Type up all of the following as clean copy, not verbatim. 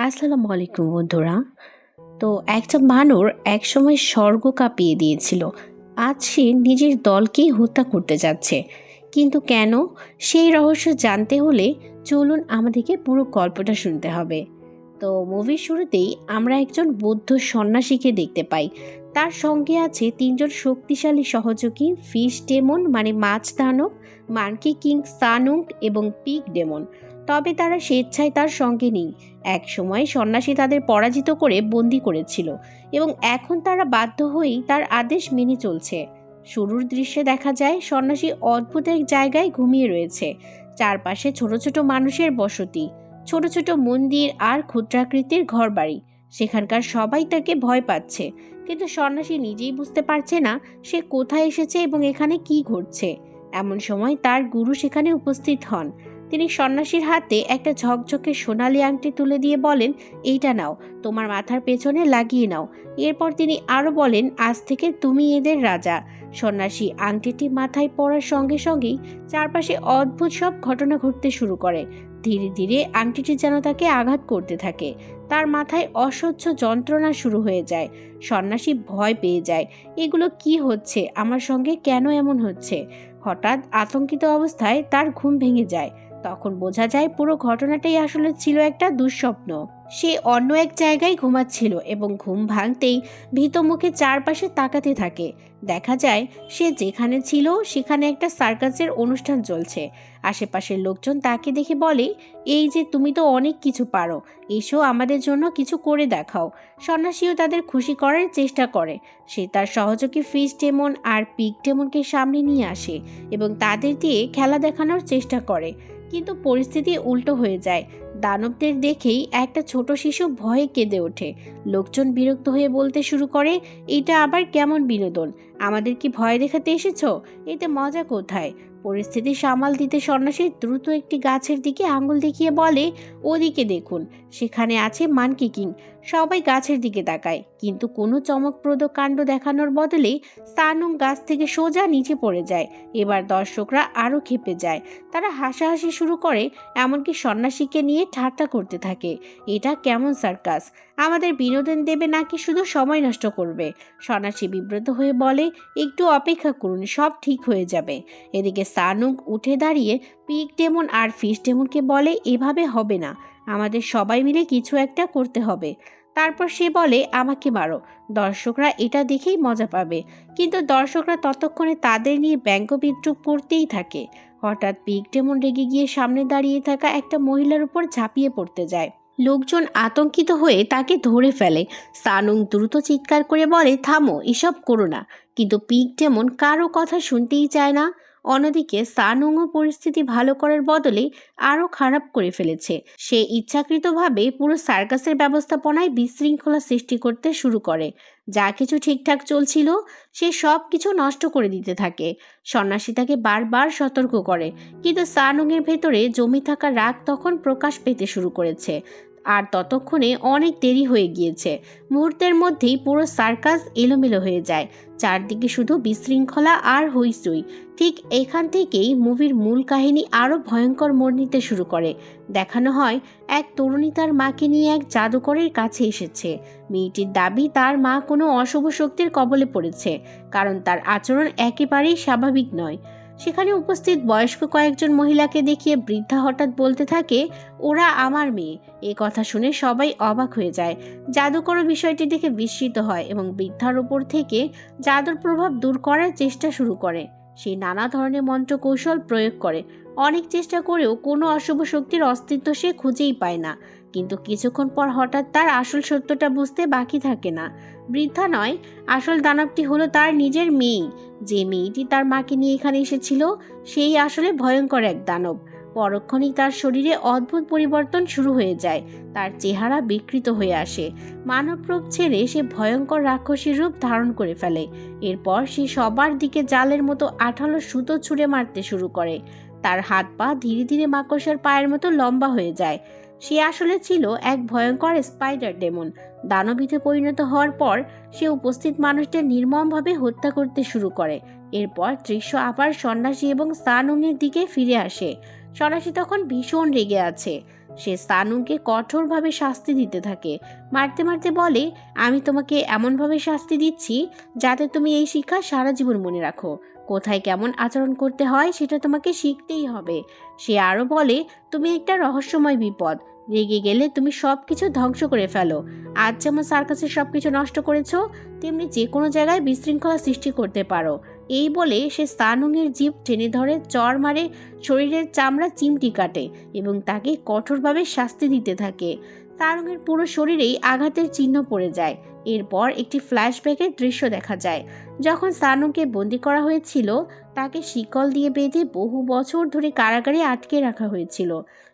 আসসালামু আলাইকুম বন্ধুরা। তো একটা বানর একসময় স্বর্গ কাঁপিয়ে দিয়েছিল। আজ সে নিজের দলকেই হত্যা করতে যাচ্ছে। কিন্তু কেন? সেই রহস্য জানতে হলে চলুন আমাদেরকে পুরো গল্পটা শুনতে হবে। তো মুভির শুরুতেই আমরা একজন বৌদ্ধ সন্ন্যাসীকে দেখতে পাই। তার সঙ্গে আছে তিনজন শক্তিশালী সহযোগী, ফিশ ডেমন মানে মাছ দানব, মানকি কিং সানুং এবং পিগ ডেমন। তবে তারা স্বেচ্ছায় তার সঙ্গে নেই। একসময় সন্ন্যাসী তাদের পরাজিত করে বন্দি করেছিল এবং এখন তারা বাধ্য হয়েই তার আদেশ মেনে চলছে। শুরুর দৃশ্যে দেখা যায় সন্ন্যাসী অদ্ভুত এক জায়গায় ঘুমিয়ে রয়েছে। চারপাশে ছোট ছোট মানুষের বসতি, ছোট ছোট মন্দির আর ক্ষুদ্রাকৃতির ঘরবাড়ি। সেখানকার সবাই তাকে ভয় পাচ্ছে, কিন্তু সন্ন্যাসী নিজেই বুঝতে পারছে না সে কোথায় এসেছে এবং এখানে কি ঘটছে। এমন সময় তার গুরু সেখানে উপস্থিত হন। তিনি সন্ন্যাসীর হাতে একটা ঝকঝকে সোনালি আংটি তুলে দিয়ে বলেন, এইটা নাও, তোমার মাথার পেছনে লাগিয়ে নাও। এরপর তিনি আরও বলেন, আজ থেকে তুমি এদের রাজা। সন্ন্যাসী আংটিটি মাথায় পরার সঙ্গে সঙ্গেই চারপাশে অদ্ভুত সব ঘটনা ঘটতে শুরু করে। ধীরে ধীরে আংটিটি যেন তাকে আঘাত করতে থাকে। তার মাথায় অসহ্য যন্ত্রণা শুরু হয়ে যায়। সন্ন্যাসী ভয় পেয়ে যায়। এগুলো কি হচ্ছে? আমার সঙ্গে কেন এমন হচ্ছে? হঠাৎ আতঙ্কিত অবস্থায় তার ঘুম ভেঙে যায়। তখন বোঝা যায় পুরো ঘটনাটাই আসলে ছিল একটা দুঃস্বপ্ন। সে অন্য এক জায়গায় ঘুমাচ্ছিল এবং ঘুম ভাঙতেই ভীত মুখে চারপাশে তাকাতে থাকে। দেখা যায় সে যেখানে ছিল সেখানে একটা সার্কাসের অনুষ্ঠান চলছে। আশেপাশের লোকজন তাকে দেখে বলে, এই যে তুমি তো অনেক কিছু পারো, এসো আমাদের জন্য কিছু করে দেখাও। সন্ন্যাসীও তাদের খুশি করার চেষ্টা করে। সে তার সহযোগী ফিশ ডেমন আর পিগ ডেমনকে সামনে নিয়ে আসে এবং তাদের দিয়ে খেলা দেখানোর চেষ্টা করে। কিন্তু পরিস্থিতি উল্টো হয়ে যায়। দানবদের দেখেই একটা ছোট শিশু ভয়ে কেঁদে ওঠে। লোকজন বিরক্ত হয়ে বলতে শুরু করে, এটা আবার কেমন বিনোদন? আমাদের কি ভয় দেখাতে এসেছো? এতে মজা কোথায়? পরিস্থিতি সামাল দিতে সন্ন্যাসী দ্রুত একটি গাছের দিকে আঙুল দেখিয়ে বলে, ওদিকে দেখুন, সেখানে আছে মানকি কিং। সবাই গাছের দিকে তাকায়, কিন্তু কোনো চমকপ্রদ কাণ্ড দেখানোর বদলে সানুং গাছ থেকে সোজা নিচে পড়ে যায়। এবার দর্শকরা আরও ক্ষেপে যায়। তারা হাসাহাসি শুরু করে, এমনকি সন্ন্যাসীকে নিয়ে ঠাট্টা করতে থাকে। এটা কেমন সার্কাস? আমাদের বিনোদন দেবে নাকি শুধু সময় নষ্ট করবে? সন্ন্যাসী বিব্রত হয়ে বলে, একটু অপেক্ষা করুন, সব ঠিক হয়ে যাবে। এদিকে সানুং উঠে দাঁড়িয়ে পিগ ডেমন আর ফিশ ডেমনকে বলে, এভাবে হবে না, আমাদের সবাই মিলে কিছু একটা করতে হবে। তারপর সে বলে, আমাকে মারো, দর্শকরা এটা দেখেই মজা পাবে। কিন্তু দর্শকরা ততক্ষণে তাদের নিয়ে ব্যঙ্গ বিদ্রুপ করতেই থাকে। হঠাৎ পিগ ডেমন রেগে গিয়ে সামনে দাঁড়িয়ে থাকা একটা মহিলার উপর ঝাঁপিয়ে পড়তে যায়। লোকজন আতঙ্কিত হয়ে তাকে ধরে ফেলে। সানুং দ্রুত চিৎকার করে বলে, থামো, এসব করো না। কিন্তু পিগ ডেমন কারো কথা শুনতেই চায় না। অন্যদিকে সানুংও পরিস্থিতি ভালো করার বদলে আরও খারাপ করে ফেলেছে। সে ইচ্ছাকৃতভাবে পুরো সার্কাসের ব্যবস্থাপনায় বিশৃঙ্খলা সৃষ্টি করতে শুরু করে। যা কিছু ঠিকঠাক চলছিল সে সব কিছু নষ্ট করে দিতে থাকে। সন্ন্যাসী তাকে বারবার সতর্ক করে, কিন্তু সানুংয়ের ভেতরে জমে থাকা রাগ তখন প্রকাশ পেতে শুরু করেছে। আর ততক্ষণে অনেক দেরি হয়ে গিয়েছে। মুহূর্তের মধ্যেই পুরো সার্কাস এলোমেলো হয়ে যায়। চারদিকে শুধু বিশৃঙ্খলা আর হইচই। ঠিক এখান থেকেই মুভির মূল কাহিনী আরও ভয়ঙ্কর মোড় নিতে শুরু করে। দেখানো হয় এক তরুণী তার মাকে নিয়ে এক জাদুকরের কাছে এসেছে। মেয়েটির দাবি তার মা কোনো অশুভ শক্তির কবলে পড়েছে, কারণ তার আচরণ একেবারেই স্বাভাবিক নয়। সেখানে উপস্থিত বয়স্ক কয়েকজন মহিলাকে দেখিয়ে বৃদ্ধা হঠাৎ বলতে থাকে, ওরা আমার মেয়ে। এ কথা শুনে সবাই অবাক হয়ে যায়। জাদুকরও বিষয়টি দেখে বিস্মিত হয় এবং বৃদ্ধার ওপর থেকে জাদুর প্রভাব দূর করার চেষ্টা শুরু করে। সে নানা ধরনের মন্ত্র কৌশল প্রয়োগ করে। অনেক চেষ্টা করেও কোনো অশুভ শক্তির অস্তিত্ব সে খুঁজেই পায় না। কিন্তু কিছুক্ষণ পর হঠাৎ তার আসল সত্যটা বুঝতে বাকি থাকে না। বৃদ্ধা নয়, আসল দানবটি হলো তার নিজের মেয়ে। যে মেয়েটি তার মাকে নিয়ে এখানে এসেছিল সেই আসলে ভয়ঙ্কর এক দানব। পরক্ষণেই তার শরীরে অদ্ভুত পরিবর্তন শুরু হয়ে যায়। তার চেহারা বিকৃত হয়ে আসে। মানব রূপ ছেড়ে সে ভয়ঙ্কর রাক্ষসীর রূপ ধারণ করে ফেলে। এরপর সে সবার দিকে জালের মতো আঠালো সুতো ছুঁড়ে মারতে শুরু করে। তার হাত পা ধীরে ধীরে মাকড়সার পায়ের মতো লম্বা হয়ে যায়। সে আসলে ছিল এক ভয়ঙ্কর স্পাইডার ডেমন। দানবীতে পরিণত হওয়ার পর সে উপস্থিত মানুষদের নির্মমভাবে হত্যা করতে শুরু করে। এরপর দৃশ্য আবার সন্ন্যাসী এবং সানুংয়ের দিকে ফিরে আসে। সন্ন্যাসী তখন ভীষণ রেগে আছে। সে সানুকে কঠোরভাবে শাস্তি দিতে থাকে। মারতে মারতে বলে, আমি তোমাকে এমনভাবে শাস্তি দিচ্ছি যাতে তুমি এই শিক্ষা সারা জীবন মনে রাখো। কোথায় কেমন আচরণ করতে হয় সেটা তোমাকে শিখতেই হবে। সে আরও বলে, তুমি একটা রহস্যময় বিপদ। রেগে গেলে তুমি সব কিছু ধ্বংস করে ফেলো। আজ যেমন সার্কাসের সব কিছু নষ্ট করেছো, তেমনি যে কোনো জায়গায় বিশৃঙ্খলা সৃষ্টি করতে পারো। এই বলে সে সানুংয়ের জিভ টেনে ধরে, চড় মারে, শরীরের চামড়া চিমটি কাটে এবং তাকে কঠোরভাবে শাস্তি দিতে থাকে। সানুংয়ের পুরো শরীরেই আঘাতের চিহ্ন পড়ে যায়। এরপর একটি ফ্ল্যাশব্যাকের দৃশ্য দেখা যায়, যখন সানুংকে বন্দি করা হয়েছিল। তাকে শিকল দিয়ে বেঁধে বহু বছর ধরে কারাগারে আটকে রাখা হয়েছিল।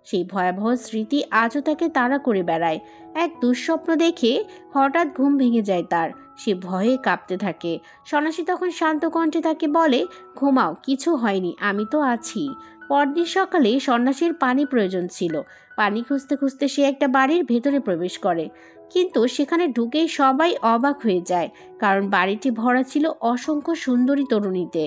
সেই ভয়াবহ স্মৃতি আজও তাকে তাড়া করে বেড়ায়। এক দুঃস্বপ্ন দেখে হঠাৎ ঘুম ভেঙে যায় তার। সে ভয়ে কাঁপতে থাকে। সন্ন্যাসী তখন শান্ত কণ্ঠে তাকে বলে, ঘুমাও, কিছু হয়নি, আমি তো আছি। পরদিন সকালে সন্ন্যাসীর পানি প্রয়োজন ছিল। পানি খুঁজতে খুঁজতে সে একটা বাড়ির ভেতরে প্রবেশ করে, কিন্তু সেখানে ঢুকেই সবাই অবাক হয়ে যায়, কারণ বাড়িটি ভরা ছিল অসংখ্য সুন্দরী তরুণীতে।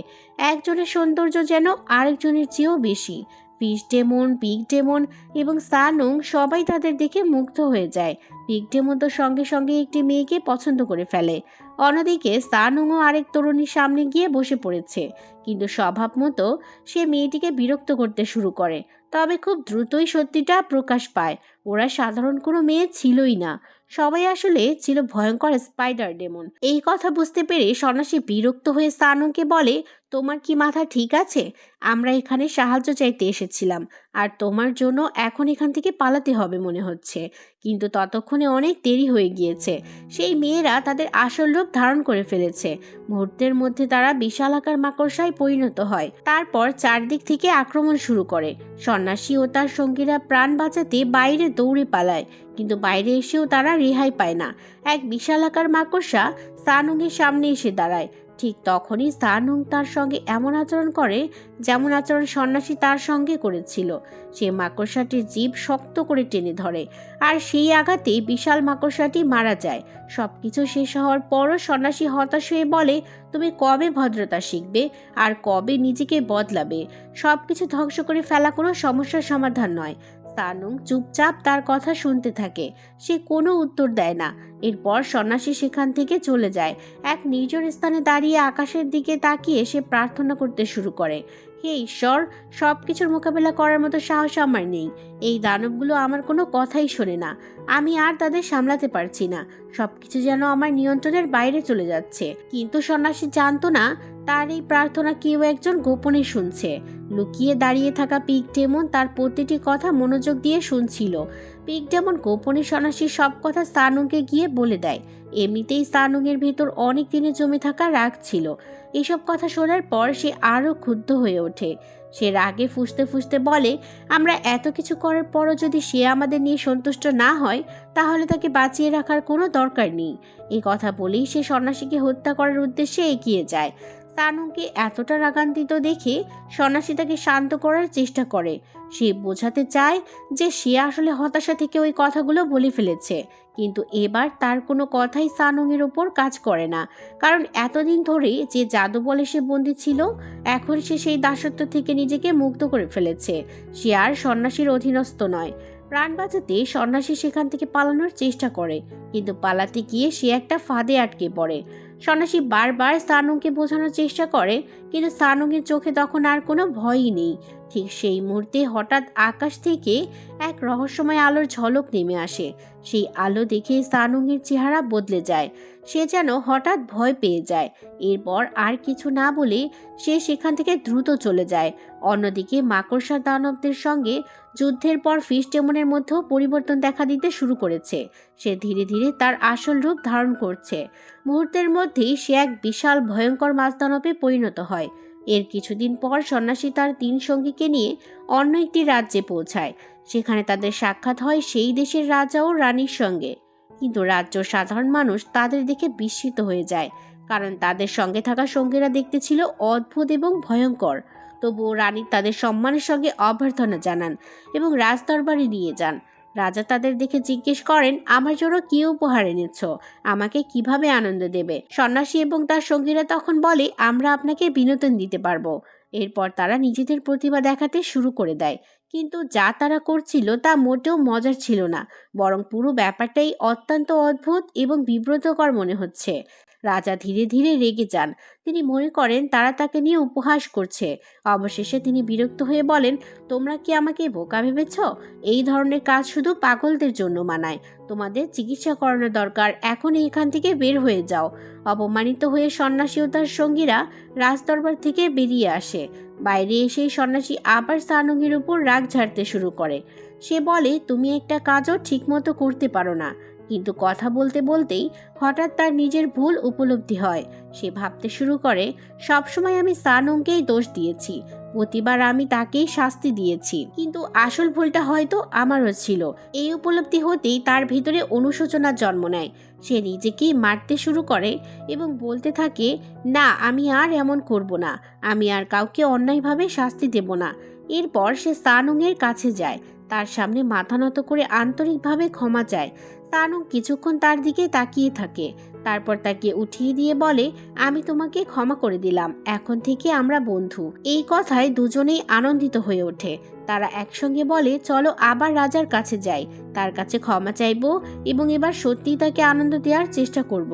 একজনের সৌন্দর্য যেন আরেকজনের চেয়েও বেশি। ফিশ ডেমন, পিগ ডেমন এবং সানুং সবাই তাদের দেখে মুগ্ধ হয়ে যায়। পিগ ডেমন তো সঙ্গে সঙ্গে একটি মেয়েকে পছন্দ করে ফেলে। অন্যদিকে সানুংও আরেক তরুণীর সামনে গিয়ে বসে পড়েছে, কিন্তু স্বভাব মতো সে মেয়েটিকে বিরক্ত করতে শুরু করে। তবে খুব দ্রুতই সত্যিটা প্রকাশ পায়, ওরা সাধারণ কোনো মেয়ে ছিলই না। সবাই আসলে ছিল ভয়ঙ্কর স্পাইডার ডেমন। এই কথা বুঝতে পেরে সন্ন্যাসী বিরক্ত হয়ে সানুকে বলে, তোমার কি মাথা ঠিক আছে? আমরা এখানে সাহায্য চাইতে এসেছিলাম, আর তোমার জন্য এখন এখান থেকে পালাতে হবে মনে হচ্ছে। কিন্তু ততক্ষণে অনেক দেরি হয়ে গিয়েছে। সেই মেয়েরা তাদের আসল রূপ ধারণ করে ফেলেছে। মুহূর্তের মধ্যে তারা বিশালাকার মাকড়সায় পরিণত হয়। তারপর চারদিক থেকে আক্রমণ শুরু করে। সন্ন্যাসী ও তার সঙ্গীরা প্রাণ বাঁচাতে বাইরে দৌড়ে পালায়, কিন্তু বাইরে এসেও তারা রেহাই পায় না। এক বিশালাকার মাকড়সা সানুংয়ের সামনে এসে দাঁড়ায়। ঠিক তখনই সানুং তার সঙ্গে এমন আচরণ করে যেমন আচরণ সন্ন্যাসী তার সঙ্গে করেছিল। সে মাকড়সাটির জিভ শক্ত করে টেনে ধরে, আর সেই আঘাতেই বিশাল মাকড়সাটি মারা যায়। সবকিছু শেষ হওয়ার পরও সন্ন্যাসী হতাশ হয়ে বলে, তুমি কবে ভদ্রতা শিখবে আর কবে নিজেকে বদলাবে? সবকিছু ধ্বংস করে ফেলা কোনো সমস্যার সমাধান নয়। সানুং চুপচাপ তার কথা শুনতে থাকে। সে কোনো উত্তর দেয় না। এরপর সন্ন্যাসী সেখান থেকে চলে যায়। এক নির্জন স্থানে দাঁড়িয়ে আকাশের দিকে তাকিয়ে সে প্রার্থনা করতে শুরু করে, হে ঈশ্বর, সব কিছুর মোকাবেলা করার মতো সাহস আমার নেই। এই দানবগুলো আমার কোনো কথাই শোনে না। আমি আর তাদের সামলাতে পারছি না। সবকিছু যেন আমার নিয়ন্ত্রণের বাইরে চলে যাচ্ছে। কিন্তু সন্ন্যাসী জানতো না তার এই প্রার্থনা কেউ একজন গোপনে শুনছে। লুকিয়ে দাঁড়িয়ে থাকা পিগ ডেমন তার প্রতিটি কথা মনোযোগ দিয়ে শুনছিল। পিগ ডেমন গোপনে সন্ন্যাসীর সব কথা সানুংকে গিয়ে বলে দেয়। এমনিতেই সানুংয়ের ভেতর অনেক দিনে জমে থাকা রাগ ছিল। এসব কথা শোনার পর সে আরও ক্ষুব্ধ হয়ে ওঠে। সে রাগে ফুঁসতে ফুঁসতে বলে, আমরা এত কিছু করার পরও যদি সে আমাদের নিয়ে সন্তুষ্ট না হয়, তাহলে তাকে বাঁচিয়ে রাখার কোনো দরকার নেই। এই কথা বলেই সে সন্ন্যাসীকে হত্যা করার উদ্দেশ্যে এগিয়ে যায়। সানুংকে এতটা রাগান্বিত দেখে সন্ন্যাসী তাকে শান্ত করার চেষ্টা করে। সে বোঝাতে চায় যে সে আসলে হতাশা থেকে ওই কথাগুলো বলে ফেলেছে, কিন্তু এবার তার কোনো কথাই সানুংয়ের ওপর কাজ করে না। কারণ এতদিন ধরে যে জাদু বলে সে বন্দী ছিল, এখন সে সেই দাসত্ব থেকে নিজেকে মুক্ত করে ফেলেছে। সে আর সন্ন্যাসীর অধীনস্থ নয়। প্রাণ বাঁচাতে সন্ন্যাসী সেখান থেকে পালানোর চেষ্টা করে, কিন্তু পালাতে গিয়ে সে একটা ফাঁদে আটকে পড়ে। সন্ন্যাসী বারবার সানুংকে বোঝানোর চেষ্টা করে, কিন্তু সানুংয়ের চোখে তখন আর কোনো ভয়ই নেই। ঠিক সেই মুহূর্তে হঠাৎ আকাশ থেকে এক রহস্যময় আলোর ঝলক নেমে আসে। সেই আলো দেখে সানুংয়ের চেহারা বদলে যায়। সে যেন হঠাৎ ভয় পেয়ে যায়। এরপর আর কিছু না বলে সে সেখান থেকে দ্রুত চলে যায়। অন্যদিকে মাকড়সা দানবদের সঙ্গে যুদ্ধের পর ফিশ ডেমনের মধ্যেও পরিবর্তন দেখা দিতে শুরু করেছে। সে ধীরে ধীরে তার আসল রূপ ধারণ করছে। মুহূর্তের মধ্যেই সে এক বিশাল ভয়ঙ্কর মাছদানবে পরিণত হয়। এর কিছুদিন পর সন্ন্যাসী তার 3 সঙ্গীকে নিয়ে অন্য একটি রাজ্যে পৌঁছায়। সেখানে তাদের সাক্ষাৎ হয় সেই দেশের রাজা ও রানীর সঙ্গে। কিন্তু রাজ্য সাধারণ মানুষ তাদের দেখে বিস্মিত হয়ে যায়, কারণ তাদের সঙ্গে থাকা সঙ্গীরা দেখতে ছিল অদ্ভুত এবং ভয়ঙ্কর। তবুও রানী তাদের সম্মানের সঙ্গে অভ্যর্থনা জানান এবং রাজদরবারে নিয়ে যান। রাজা তাদের দেখে জিজ্ঞেস করেন, আমার জন্য কি উপহার এনেছ? আমাকে কিভাবে আনন্দ দেবে? সন্ন্যাসী এবং তার সঙ্গীরা তখন বলে, আমরা আপনাকে বিনোদন দিতে পারবো। এরপর তারা নিজেদের প্রতিভা দেখাতে শুরু করে দেয়। কিন্তু যা তারা করছিল তা মোটেও মজার ছিল না, বরং পুরো ব্যাপারটাই অত্যন্ত অদ্ভুত এবং বিব্রতকর মনে হচ্ছে। রাজা ধীরে ধীরে রেগে যান। তিনি মনে করেন তারা তাকে নিয়ে উপহাস করছে। অবশেষে তিনি বিরক্ত হয়ে বলেন, তোমরা কি আমাকে বোকা ভেবেছ? এই ধরনের কাজ শুধু পাগলদের জন্য মানায়। তোমাদের চিকিৎসা করানো দরকার। এখন এখান থেকে বের হয়ে যাও। অপমানিত হয়ে সন্ন্যাসী ও তার সঙ্গীরা রাজদরবার থেকে বেরিয়ে আসে। বাইরে এসে সন্ন্যাসী আবার সানুংয়ের উপর রাগ ঝাড়তে শুরু করে। সে বলে, তুমি একটা কাজও ঠিকমতো করতে পারো না। কিন্তু কথা বলতে বলতেই হঠাৎ তার নিজের ভুল উপলব্ধি হয়। সে ভাবতে শুরু করে, সবসময় আমি সানুংকেই দোষ দিয়েছি, প্রতিবার আমি তাকেই শাস্তি দিয়েছি, কিন্তু আসল ভুলটা হয়তো আমারও ছিল। এই উপলব্ধি হতেই তার ভিতরে অনুশোচনার জন্ম নেয়। সে নিজেকেই মারতে শুরু করে এবং বলতে থাকে, না, আমি আর এমন করব না। আমি আর কাউকে অন্যায়ভাবে শাস্তি দেব না। এরপর সে সানুংয়ের কাছে যায়, তার সামনে মাথা নত করে আন্তরিকভাবে ক্ষমা চায়। সানুং কিছুক্ষণ তার দিকে তাকিয়ে থাকে, তারপর তাকে উঠিয়ে দিয়ে বলে, আমি তোমাকে ক্ষমা করে দিলাম, এখন থেকে আমরা বন্ধু। এই কথায় দুজনেই আনন্দিত হয়ে ওঠে। তারা একসঙ্গে বলে, চলো আবার রাজার কাছে যাই, তার কাছে ক্ষমা চাইবো এবং এবার সত্যিই তাকে আনন্দ দেওয়ার চেষ্টা করব।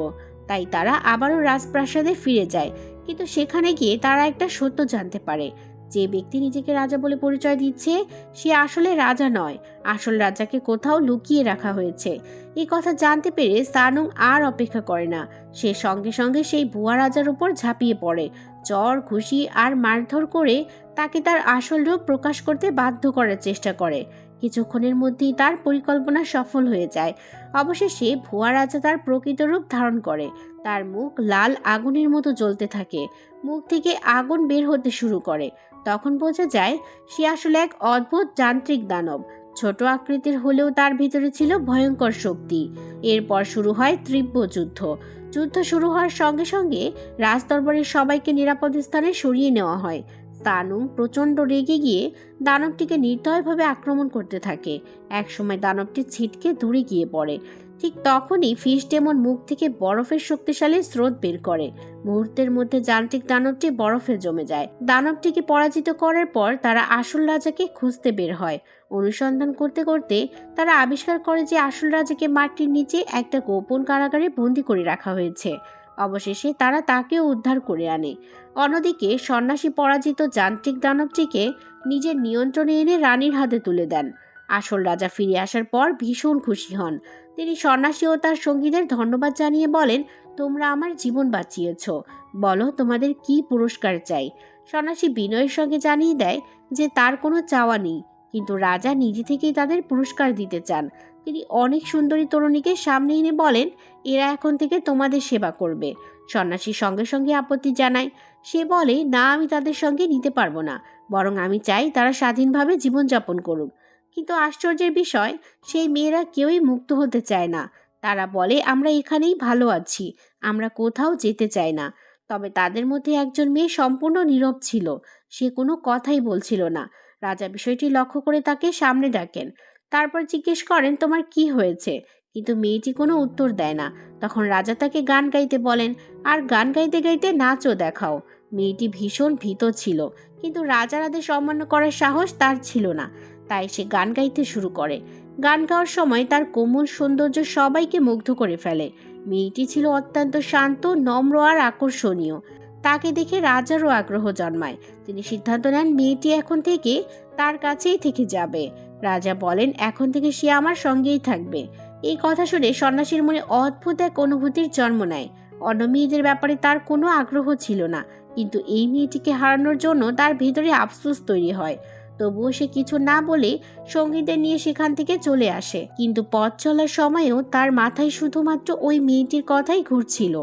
তাই তারা আবারও রাজপ্রাসাদে ফিরে যায়। কিন্তু সেখানে গিয়ে তারা একটা সত্য জানতে পারে, যে ব্যক্তি নিজেকে রাজা বলে পরিচয় দিচ্ছে সে আসলে রাজা নয়, আসল রাজাকে কোথাও লুকিয়ে রাখা হয়েছে। এই কথা জানতে পেরে সানুং আর অপেক্ষা করে না। সে সঙ্গে সঙ্গে সেই ভুয়া রাজার উপর ঝাঁপিয়ে পড়ে, চর ঘুষি আর মারধর করে তাকে তার আসল রূপ প্রকাশ করতে বাধ্য করার চেষ্টা করে। কিছুক্ষণের মধ্যেই তার পরিকল্পনা সফল হয়ে যায়। অবশেষে ভুয়া রাজা তার প্রকৃত রূপ ধারণ করে। তার মুখ লাল আগুনের মতো জ্বলতে থাকে, মুখ থেকে আগুন বের হতে শুরু করে। তখন বোঝা যায় সে আসলে এক অদ্ভুত যান্ত্রিক দানব। ছোট আকৃতির হলেও তার ভিতরে ছিল ভয়ঙ্কর শক্তি। এরপর শুরু হয় তীব্র যুদ্ধ। যুদ্ধ শুরু হওয়ার সঙ্গে সঙ্গে রাজদরবারের সবাইকে নিরাপদ স্থানে সরিয়ে নেওয়া হয়। সানুং প্রচণ্ড রেগে গিয়ে দানবটিকে নির্দয়ভাবে আক্রমণ করতে থাকে। একসময় দানবটি ছিটকে দূরে গিয়ে পড়ে। ঠিক তখনই ফিশ ডেমন মুখ থেকে বরফের শক্তিশালী স্রোত বের করে। মুহূর্তের মধ্যে যান্ত্রিক দানবটি বরফে জমে যায়। দানবটিকে পরাজিত করার পর তারা আসল রাজাকে খুঁজতে বের হয়। অনুসন্ধান করতে করতে তারা আবিষ্কার করে যে আসল রাজাকে মাটির নিচে একটা গোপন কারাগারে বন্দি করে রাখা হয়েছে। অবশেষে তারা তাকেও উদ্ধার করে আনে। অন্যদিকে সন্ন্যাসী পরাজিত যান্ত্রিক দানবটিকে নিজের নিয়ন্ত্রণে এনে রানীর হাতে তুলে দেন। আসল রাজা ফিরে আসার পর ভীষণ খুশি হন। তিনি সন্ন্যাসী ও তার সঙ্গীদের ধন্যবাদ জানিয়ে বলেন, তোমরা আমার জীবন বাঁচিয়েছ, বলো তোমাদের কি পুরস্কার চাই। সন্ন্যাসী বিনয়ের সঙ্গে জানিয়ে দেয় যে তার কোনো চাওয়া নেই, কিন্তু রাজা নিজে থেকেই তাদের পুরস্কার দিতে চান। তিনি অনেক সুন্দরী তরুণীকে সামনে এনে বলেন, এরা এখন থেকে তোমাদের সেবা করবে। সন্ন্যাসী সঙ্গে সঙ্গে আপত্তি জানায়। সে বলে, না, আমি তাদের সঙ্গে নিতে পারবো না, বরং আমি চাই তারা স্বাধীনভাবে জীবনযাপন করুক। কিন্তু আশ্চর্যের বিষয়, সেই মেয়েরা কেউই মুক্ত হতে চায় না। তারা বলে, আমরা এখানেই ভালো আছি, আমরা কোথাও যেতে চাই না। তবে তাদের মধ্যে একজন মেয়ে সম্পূর্ণ নীরব ছিল, সে কোনো কথাই বলছিল না। রাজা বিষয়টি লক্ষ্য করে তাকে সামনে ডাকেন। তারপর জিজ্ঞেস করেন, তোমার কি হয়েছে? কিন্তু মেয়েটি কোনো উত্তর দেয় না। তখন রাজা তাকে গান গাইতে বলেন, আর গান গাইতে গাইতে নাচও দেখাও। মেয়েটি ভীষণ ভীত ছিল, কিন্তু রাজার আদেশ অমান্য করার সাহস তার ছিল না। তাই সে গান গাইতে শুরু করে। গান গাওয়ার সময় তার কোমল সৌন্দর্য সবাইকে মুগ্ধ করে ফেলে। মেয়েটি ছিল অত্যন্ত শান্ত, নম্র আর আকর্ষণীয়। তাকে দেখে রাজারও আগ্রহ জন্মায়। তিনি সিদ্ধান্ত নেন মেয়েটি এখন থেকে তার কাছেই থেকে যাবে। রাজা বলেন, এখন থেকে সে আমার সঙ্গেই থাকবে। এই কথা শুনে সন্ন্যাসীর মনে অদ্ভুত এক অনুভূতির জন্ম নেয়। অন্য মেয়েদের ব্যাপারে তার কোনো আগ্রহ ছিল না, কিন্তু এই মেয়েটিকে হারানোর জন্য তার ভিতরে আফসোস তৈরি হয়। তবুও সে কিছু না বলে সঙ্গীদের নিয়ে সেখান থেকে চলে আসে। কিন্তু পথ চলার সময়ও তার মাথায় শুধুমাত্র ওই মেয়েটির কথাই ঘুরছিল।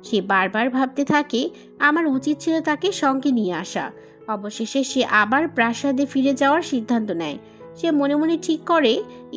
সে বারবার ভাবতে থাকে, আমার উচিত ছিল তাকে সঙ্গে নিয়ে আসা। অবশেষে সে আবার প্রাসাদে ফিরে যাওয়ার সিদ্ধান্ত নেয়। সে মনে মনে ঠিক করে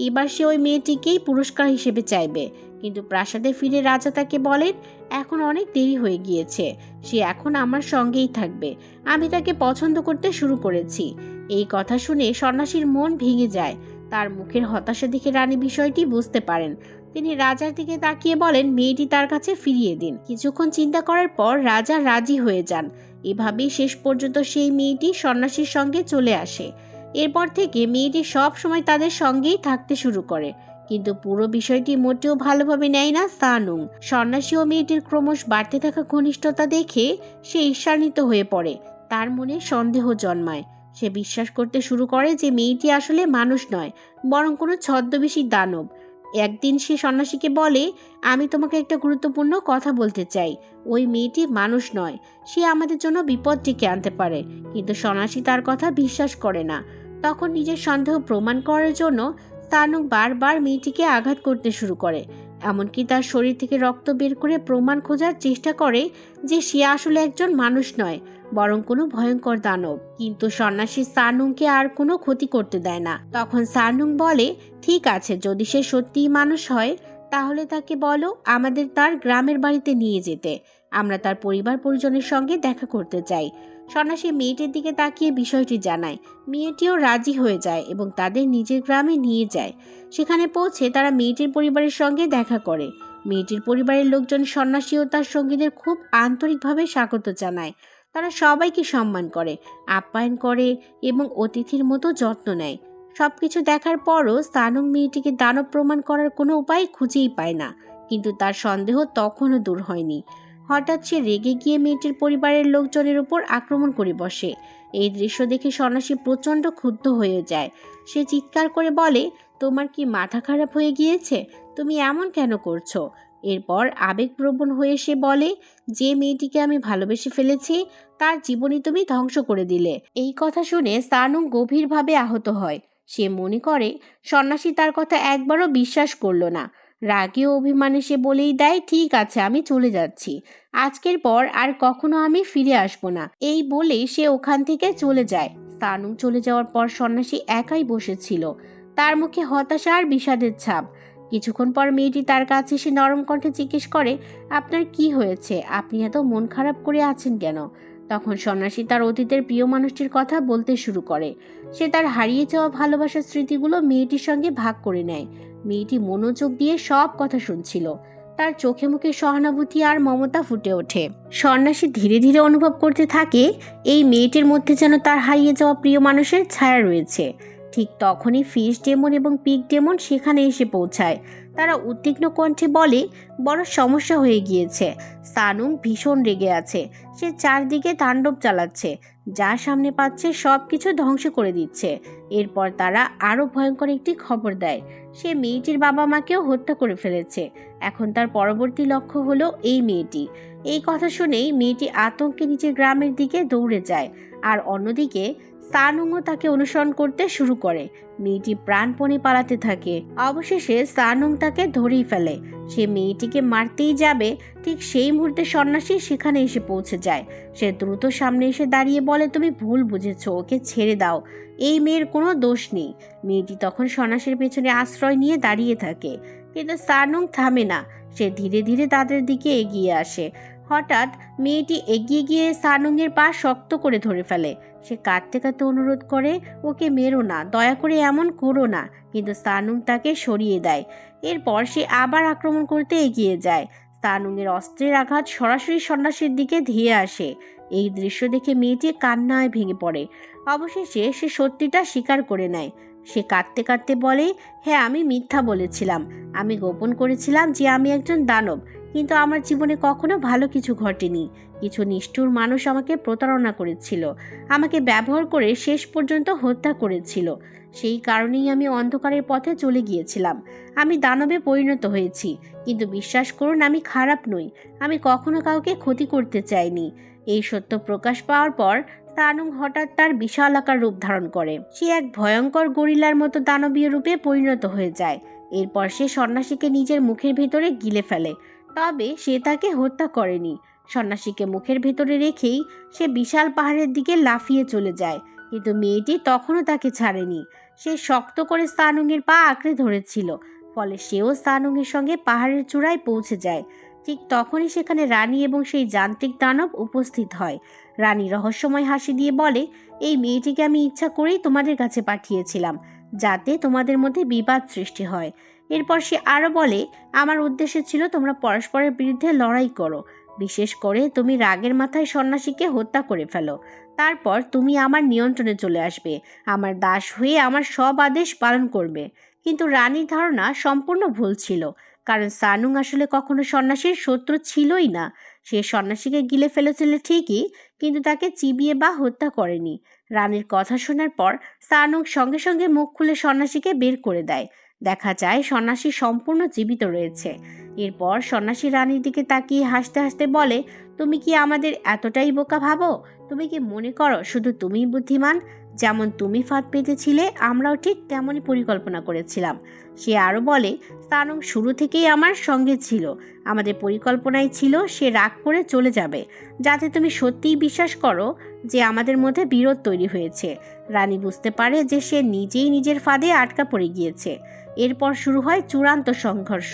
এবার সে ওই মেয়েটিকেই পুরস্কার হিসেবে চাইবে। কিন্তু প্রাসাদে ফিরে রাজা তাকে বলেন, এখন অনেক দেরি হয়ে গিয়েছে, সে এখন আমার সঙ্গেই থাকবে। আমি তাকে পছন্দ করতে শুরু করেছি। এই কথা শুনে সন্ন্যাসীর মন ভেঙে যায়। তার মুখের হতাশা দেখে রানী বিষয়টি বুঝতে পারেন। তিনি রাজার দিকে তাকিয়ে বলেন, মেয়েটি তার কাছে ফিরিয়ে দিন। কিছুক্ষণ চিন্তা করার পর রাজা রাজি হয়ে যান। এভাবেই শেষ পর্যন্ত সেই মেয়েটি সন্ন্যাসীর সঙ্গে চলে আসে। এরপর থেকে মেয়েটি সব সময় তাদের সঙ্গেই থাকতে শুরু করে। কিন্তু পুরো বিষয়টি মোটেও ভালোভাবে নেয় না সানুং। সন্ন্যাসী ও মেয়েটির ক্রমশ বাড়তে থাকা ঘনিষ্ঠতা দেখে সে ঈর্ষান্বিত হয়ে পড়ে। তার মনে সন্দেহ জন্মায়। সে বিশ্বাস করতে শুরু করে যে মেয়েটি আসলে মানুষ নয়, বরং কোনো ছদ্মবেশী দানব। একদিন সে সন্ন্যাসীকে বলে, আমি তোমাকে একটা গুরুত্বপূর্ণ কথা বলতে চাই। ওই মেয়েটি মানুষ নয়, সে আমাদের জন্য বিপদ ডেকে আনতে পারে। কিন্তু সন্ন্যাসী তার কথা বিশ্বাস করে না। তখন নিজের সন্দেহ প্রমাণ করার জন্য সানুং বারবার মেয়েটিকে আঘাত করতে শুরু করে। এমনকি তার শরীর থেকে রক্ত বের করে প্রমাণ খোঁজার চেষ্টা করে যে সে আসলে একজন মানুষ নয়, বরং কোনো ভয়ঙ্কর দানব। কিন্তু সন্ন্যাসী সানুংকে আর কোনো ক্ষতি করতে দেয় না। তখন সানুং বলে, ঠিক আছে, যদি সে সত্যিই মানুষ হয় তাহলে তাকে বলো আমাদের তার গ্রামের বাড়িতে নিয়ে যেতে। আমরা তার পরিবার পরিজনের সঙ্গে দেখা করতে চাই। সন্ন্যাসী মেয়েটির দিকে তাকিয়ে বিষয়টি জানায়। মেয়েটিও রাজি হয়ে যায় এবং তাদের নিজের গ্রামে নিয়ে যায়। সেখানে পৌঁছে তারা মেয়েটির পরিবারের সঙ্গে দেখা করে। মেয়েটির পরিবারের লোকজন সন্ন্যাসী ও তার সঙ্গীদের খুব আন্তরিকভাবে স্বাগত জানায়। তারা সবাইকে সম্মান করে, আপ্যায়ন করে এবং অতিথির মতো যত্ন নেয়। সবকিছু দেখার পরও সানুং মেয়েটিকে দানব প্রমাণ করার কোনো উপায় খুঁজেই পায় না। কিন্তু তার সন্দেহ তখনও দূর হয়নি। হঠাৎ সে রেগে গিয়ে মেয়েটির পরিবারের লোকজনের উপর আক্রমণ করে বসে। এই দৃশ্য দেখে সন্ন্যাসী প্রচণ্ড ক্ষুব্ধ হয়ে যায়। সে চিৎকার করে বলে, তোমার কি মাথা খারাপ হয়ে গিয়েছে? তুমি এমন কেন করছো? এরপর আবেগপ্রবণ হয়ে সে বলে, যে মেয়েটিকে আমি ভালোবেসে ফেলেছি তার জীবনই তুমি ধ্বংস করে দিলে। এই কথা শুনে সানুং গভীরভাবে আহত হয়। সে মনে করে সন্ন্যাসী তার কথা একবারও বিশ্বাস করলো না। রাগে ও অভিমানে সে বলেই দেয়, ঠিক আছে, আমি চলে যাচ্ছি। আজকের পর আর কখনো আমি ফিরে আসবো না। এই বলেই সে ওখান থেকে চলে যায়। সানুং চলে যাওয়ার পর সন্ন্যাসী একাই বসেছিল, তার মুখে হতাশা আর বিষাদের ছাপ। কিছুক্ষণ পর মেয়েটি তার কাছে এসে নরম কণ্ঠে জিজ্ঞেস করে, আপনার কি হয়েছে? আপনি এত মন খারাপ করে আছেন কেন? তখন সন্ন্যাসী তার অতীতের প্রিয় মানুষটির কথা বলতে শুরু করে। সে তার হারিয়ে যাওয়া ভালোবাসার স্মৃতিগুলো মেয়েটির সঙ্গে ভাগ করে নেয়। মেয়েটি মনোযোগ দিয়ে সব কথা শুনছিল। তার চোখে মুখে সহানুভূতি আর মমতা ফুটে ওঠে। সন্ন্যাসী ধীরে ধীরে অনুভব করতে থাকে এই মেয়েটির মধ্যে যেন তার হারিয়ে যাওয়া প্রিয় মানুষের ছায়া রয়েছে। ঠিক তখনই ফিশ ডেমন এবং পিগ ডেমন সেখানে এসে পৌঁছায়। তারা উদ্বিগ্ন কণ্ঠে বলে, বড় সমস্যা হয়ে গিয়েছে। সানুং ভীষণ রেগে আছে। সে চারদিকে তাণ্ডব চালাচ্ছে, যা সামনে পাচ্ছে সব কিছু ধ্বংস করে দিচ্ছে। এরপর তারা আরও ভয়ঙ্কর একটি খবর দেয়, সে মেয়েটির বাবা মাকেও হত্যা করে ফেলেছে। এখন তার পরবর্তী লক্ষ্য হলো এই মেয়েটি। এই কথা শুনেই মেয়েটি আতঙ্কে নিজের গ্রামের দিকে দৌড়ে যায়। আর অন্যদিকে সানুংও তাকে অনুসরণ করতে শুরু করে। মেয়েটি প্রাণপণে পালাতে থাকে। অবশেষে সানুং তাকে ধরেই ফেলে। সে মেয়েটিকে মারতেই যাবে, ঠিক সেই মুহূর্তে সন্ন্যাসী সেখানে এসে পৌঁছে যায়। সে দ্রুত সামনে এসে দাঁড়িয়ে বলে, তুমি ভুল বুঝেছো, ওকে ছেড়ে দাও, এই মেয়ের কোনো দোষ নেই। মেয়েটি তখন সন্ন্যাসীর পেছনে আশ্রয় নিয়ে দাঁড়িয়ে থাকে। কিন্তু সানুং থামে না, সে ধীরে ধীরে তাদের দিকে এগিয়ে আসে। হঠাৎ মেয়েটি এগিয়ে গিয়ে সানুংয়ের পা শক্ত করে ধরে ফেলে। সে কাঁদতে কাঁদতে অনুরোধ করে, ওকে মেরো না, দয়া করে এমন করো না। কিন্তু সানুং তাকে সরিয়ে দেয়। এরপর সে আবার আক্রমণ করতে এগিয়ে যায়। সানুংয়ের অস্ত্রের আঘাত সরাসরি সন্ন্যাসীর দিকে ধেয়ে আসে। এই দৃশ্য দেখে মেয়েটি কান্নায় ভেঙে পড়ে। অবশেষে সে সত্যিটা স্বীকার করে নেয়। সে কাঁদতে কাঁদতে বলে, হ্যাঁ, আমি মিথ্যা বলেছিলাম। আমি গোপন করেছিলাম যে আমি একজন দানব, কিন্তু আমার জীবনে কখনো ভালো কিছু ঘটেনি। কিছু নিষ্ঠুর মানুষ আমাকে প্রতারণা করেছিল, আমাকে ব্যবহার করে শেষ পর্যন্ত হত্যা করেছিল। সেই কারণেই আমি অন্ধকারের পথে চলে গিয়েছিলাম। আমি দানবে পরিণত হয়েছি, কিন্তু বিশ্বাস করুন, আমি খারাপ নই। আমি কখনো কাউকে ক্ষতি করতে চাইনি। এই সত্য প্রকাশ পাওয়ার পর সানুং হঠাৎ তার বিশাল আকার রূপ ধারণ করে। সে এক ভয়ঙ্কর গরিলার মতো দানবীয় রূপে পরিণত হয়ে যায়। এরপর সে সন্ন্যাসীকে নিজের মুখের ভেতরে গিলে ফেলে। তবে সে তাকে হত্যা করেনি। সন্ন্যাসীকে মুখের ভেতরে রেখেই সে বিশাল পাহাড়ের দিকে লাফিয়ে চলে যায়। কিন্তু মেয়েটি তখনও তাকে ছাড়েনি। সে শক্ত করে সানুংয়ের পা আঁকড়ে ধরেছিল। ফলে সেও সানুংয়ের সঙ্গে পাহাড়ের চূড়ায় পৌঁছে যায়। ঠিক তখনই সেখানে রানী এবং সেই যান্ত্রিক দানব উপস্থিত হয়। রানী রহস্যময় হাসি দিয়ে বলে, এই মেয়েটিকে আমি ইচ্ছা করেই তোমাদের কাছে পাঠিয়েছিলাম, যাতে তোমাদের মধ্যে বিবাদ সৃষ্টি হয়। এরপর সে আরও বলে, আমার উদ্দেশ্য ছিল তোমরা পরস্পরের বিরুদ্ধে লড়াই করো, বিশেষ করে তুমি রাগের মাথায় সন্ন্যাসীকে হত্যা করে ফেলো। তারপর তুমি আমার নিয়ন্ত্রণে চলে আসবে, আমার দাস হয়ে আমার সব আদেশ পালন করবে। কিন্তু রানীর ধারণা সম্পূর্ণ ভুল ছিল, কারণ সানুং আসলে কখনো সন্ন্যাসীর শত্রু ছিলই না। সে সন্ন্যাসীকে গিলে ফেলেছিল ঠিকই, কিন্তু তাকে চিবিয়ে বা হত্যা করেনি। রানীর কথা শোনার পর সানুং সঙ্গে সঙ্গে মুখ খুলে সন্ন্যাসীকে বের করে দেয়। দেখা যায় সন্ন্যাসী সম্পূর্ণ জীবিত রয়েছে। এরপর সন্ন্যাসী রানীর দিকে তাকিয়ে হাসতে হাসতে বলে, তুমি কি আমাদের এতটাই বোকা ভাবো? তুমি কি মনে করো শুধু তুমিই বুদ্ধিমান? যেমন তুমি ফাঁদ পেতেছিলে, আমরাও ঠিক তেমনই পরিকল্পনা করেছিলাম। সে আরও বলে, সানুং শুরু থেকেই আমার সঙ্গে ছিল। আমাদের পরিকল্পনাই ছিল সে রাগ করে চলে যাবে, যাতে তুমি সত্যিই বিশ্বাস করো যে আমাদের মধ্যে বিরোধ তৈরি হয়েছে। রানী বুঝতে পারে যে সে নিজেই নিজের ফাঁদে আটকা পড়ে গিয়েছে। এরপর শুরু হয় চূড়ান্ত সংঘর্ষ।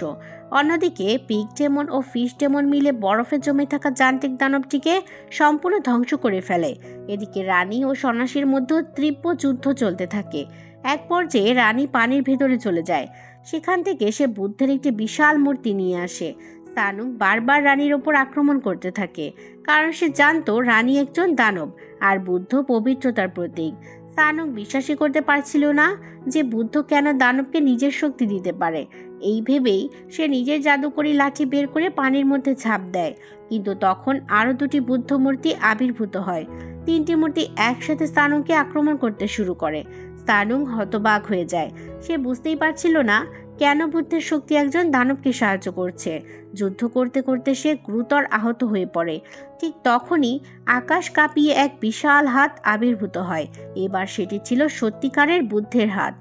অন্যদিকে পিগ ডেমন ও ফিশ ডেমন মিলে বরফে জমে থাকা যান্ত্রিক দানবটিকে সম্পূর্ণ ধ্বংস করে ফেলে। এদিকে রানী ও সন্ন্যাসীর মধ্যে তীব্র যুদ্ধ চলতে থাকে। এক পর্যায়ে রানী পানির ভেতরে চলে যায়। সেখান থেকে সে বুদ্ধের একটি বিশাল মূর্তি নিয়ে আসে। সানুং বারবার রানীর ওপর আক্রমণ করতে থাকে, কারণ সে জানতো রানী একজন দানব আর বুদ্ধ পবিত্রতার প্রতীক। সানুং বিশ্বাসই করতে পারছিল না যে বুদ্ধ কেন দানবকে নিজের শক্তি দিতে পারে। এই ভেবেই সে নিজের জাদুকরি লাঠি বের করে পানির মধ্যে ঝাঁপ দেয়। কিন্তু তখন আরও দুটি বুদ্ধ মূর্তি আবির্ভূত হয়। তিনটি মূর্তি একসাথে সানুংকে আক্রমণ করতে শুরু করে। সানুং হতবাক হয়ে যায়। সে বুঝতেই পারছিল না কেন বুদ্ধের শক্তি একজন দানবকে সাহায্য করছে। যুদ্ধ করতে করতে সে গুরুতর আহত হয়ে পড়ে। ঠিক তখনই আকাশ কাঁপিয়ে এক বিশাল হাত আবির্ভূত হয়। এবার সেটি ছিল সত্যিকারের বুদ্ধের হাত।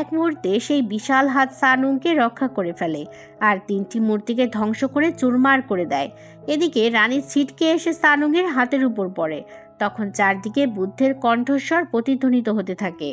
এক মুহূর্তে সেই বিশাল হাত সানুংকে রক্ষা করে ফেলে আর তিনটি মূর্তিকে ধ্বংস করে চুরমার করে দেয়। এদিকে রানীর ছিটকে এসে সানুংয়ের হাতের উপর পড়ে। তখন চারদিকে বুদ্ধের কণ্ঠস্বর প্রতিধ্বনিত হতে থাকে।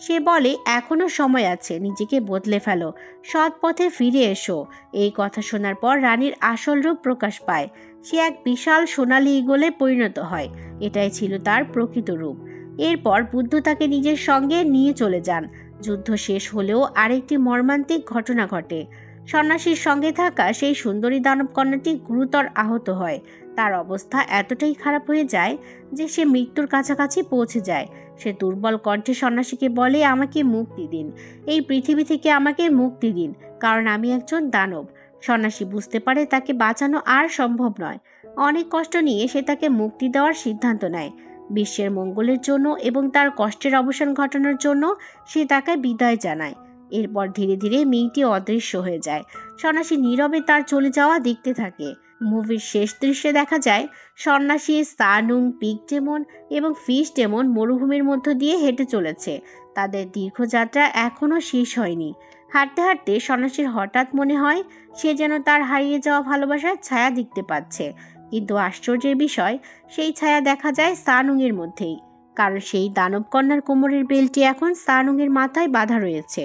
সে বলে, এখনো সময় আছে, নিজেকে বদলে ফেলো, সৎ পথে ফিরে এসো। এই কথা শোনার পর রানীর আসল রূপ প্রকাশ পায়। সে এক বিশাল সোনালী ঈগলে পরিণত হয়। এটাই ছিল তার প্রকৃত রূপ। এরপর বুদ্ধ তাকে নিজের সঙ্গে নিয়ে চলে যান। যুদ্ধ শেষ হলেও আরেকটি মর্মান্তিক ঘটনা ঘটে। সন্ন্যাসীর সঙ্গে থাকা সেই সুন্দরী দানব কন্যাটি গুরুতর আহত হয়। তার অবস্থা এতটাই খারাপ হয়ে যায় যে সে মৃত্যুর কাছাকাছি পৌঁছে যায়। সে দুর্বল কণ্ঠে সন্ন্যাসীকে বলে, আমাকে মুক্তি দিন, এই পৃথিবী থেকে আমাকে মুক্তি দিন, কারণ আমি একজন দানব। সন্ন্যাসী বুঝতে পারে তাকে বাঁচানো আর সম্ভব নয়। অনেক কষ্ট নিয়ে সে তাকে মুক্তি দেওয়ার সিদ্ধান্ত নেয়। বিশ্বের মঙ্গলের জন্য এবং তার কষ্টের অবসান ঘটানোর জন্য সে তাকে বিদায় জানায়। এরপর ধীরে ধীরে মেয়েটি অদৃশ্য হয়ে যায়। সন্ন্যাসী নীরবে তার চলে যাওয়া দেখতে থাকে। মুভির শেষ দৃশ্যে দেখা যায় সন্ন্যাসী, সানুং, পিগ ডেমন এবং ফিশ ডেমন মরুভূমির মধ্য দিয়ে হেঁটে চলেছে। তাদের দীর্ঘ যাত্রা এখনও শেষ হয়নি। হাঁটতে হাঁটতে সন্ন্যাসীর হঠাৎ মনে হয় সে যেন তার হারিয়ে যাওয়া ভালোবাসার ছায়া দেখতে পাচ্ছে। কিন্তু আশ্চর্যের বিষয়, সেই ছায়া দেখা যায় সানুংয়ের মধ্যেই, কারণ সেই দানব কন্যার কোমরের বেলটি এখন সানুংয়ের মাথায় বাঁধা রয়েছে।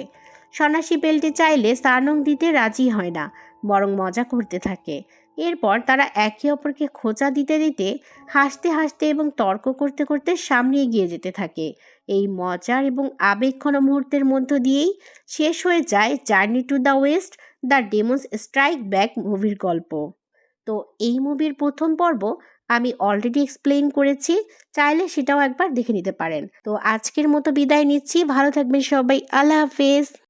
সন্ন্যাসী বেলটি চাইলে সানুং দিতে রাজি হয় না, বরং মজা করতে থাকে। এরপর তারা একে অপরকে খোঁচা দিতে দিতে, হাসতে হাসতে এবং তর্ক করতে করতে সামনে এগিয়ে যেতে থাকে। এই মজার এবং আবেগঘন মুহূর্তের মধ্য দিয়েই শেষ হয়ে যায় journey to the West, the demons strike back মুভির গল্প। তো এই মুভির প্রথম পর্ব আমি অলরেডি এক্সপ্লেইন করেছি, চাইলে সেটাও একবার দেখে নিতে পারেন। তো আজকের মতো বিদায় নিচ্ছি, ভালো থাকবেন সবাই, আল্লাহ হাফেজ।